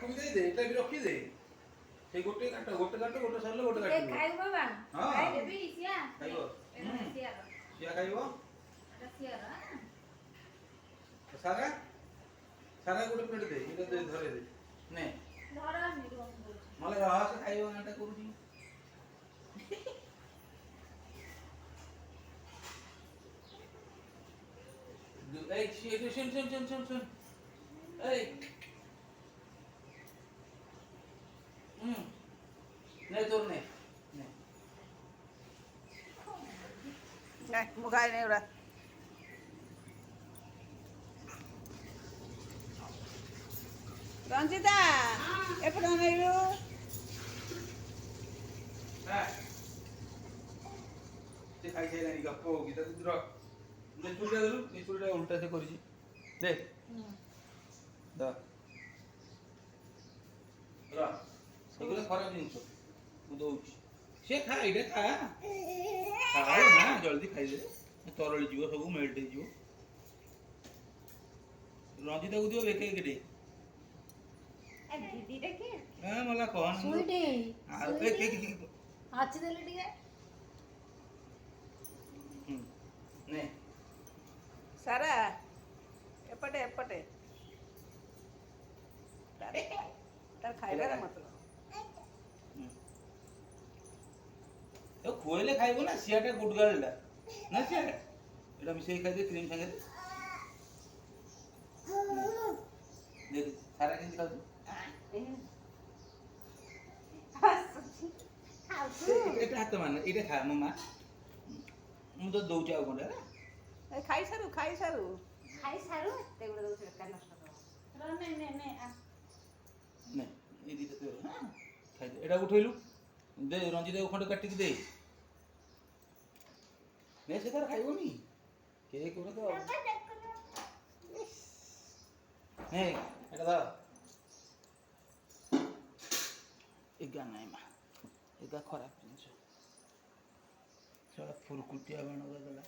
ତାକୁ ବି ଦେଇଦେ ଏଟା ବି ରଖିଦେ ସେଇ ଗୋଟେ କାଟ ଗୋଟେ ସରିଲେ ଗୋଟେ କାଟିବ ଖାଇବ ବାବା ହଁ ଖାଇଦେବି ସିଆ ଖାଇବ ସିଆ ଖାଇବ ଏଟା ସିଆର ସାରା ସାରା ଗୋଟେ ପ୍ଲେଟ ଦେ ଏଟା ଦେ ଧରେ ଦେ ନେ ଧରନି ରୁମ ମଲେ ରହସ ଖାଇବ ଗାଁଟା କରୁଛି এই শুন এই নে তোর নে मुखाए नहीं उड़ा रंजिता एपट नहीं ସେ ଖାଇସାରିଲାଣି ଗପ ଗୀତା ତୁ ରଖ ଚୁଡ଼ିଟା ଦେଲୁ ଏ ଚୁଡ଼ିଟା ଉଲ୍ଟା ସେ କରିଛି ଦେ ଦ ଏଗୁলো ଖରାପ ଜିନିଷ ମୁଁ ଦଉଛି ସେ ଖା ଏଇଟା ଖା ନା ଜଲ୍ଦି ଖାଇଦେ ତରଳି ଯିବ ସବୁ ମେଲ୍ଟ ହେଇଯିବ ରଞ୍ଜିତାକୁ ଦିଅ ବେକେ କେଟେ दीदी देखे मला କହନ ସୁଇଟି ଆଉ ହାଚି ଦେଲେ ଟିକେ ନେ सारा एपटे एपटे तार खाइबार मतलब ଏ ଖୋଇଲେ ଖାଇବ ନା ସିଆଟା ଗୁଡଗାଲଟା ନା ସିଆଟା ଏଟା ମିଶେଇ ଖାଇଦେ କ୍ରିମ ସାଙ୍ଗରେ ଦେଖ ସାରା କେମିତି ଖାଉଛୁ ଏଟା ହାତ ମାନ ଏଇଟା ଖା ମୋ ମା ମୁଁ ତ ଦଉଛି ଆଉ କଣଟା खाई सारू ଖାଇ ସାରୁ ଏତେ ଗୁଡେ ଦଉଛୁ ବେକାର ନଷ୍ଟ କର ନେ ନେ ଏଇ ଦିଟା ତୋର ଖାଇଦେ ଏଟା ଉଠେଇଲୁ ଦେ ରଞ୍ଜିତାକୁ ଖଣ୍ଡେ କାଟିକି ଦେ ନେ ସେ ତାର ଖାଇବନି କେକ୍ ଗୁଡା ତ ନେ ଏଟା ଧର ଏଗା ନାଇଁ ମା ଏଗା ଖରାପ ଜିନିଷ ସେଟା ଫୁରୁକୁଟିଆ ବାଣ ଗଲା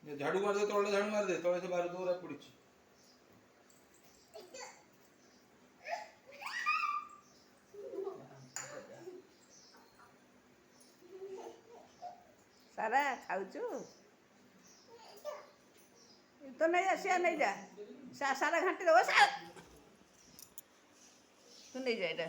ଝାଡୁ ମାରିଦେ ତଳେ ଝାଡୁ ମାରିଦେ ତଳେ ସେ ବାରୁଦ ଗୁରା ପଡିଛି सारा खाऊचु तो नहीं जा सिया नहीं जा सारा घंटे दो तू नहीं जा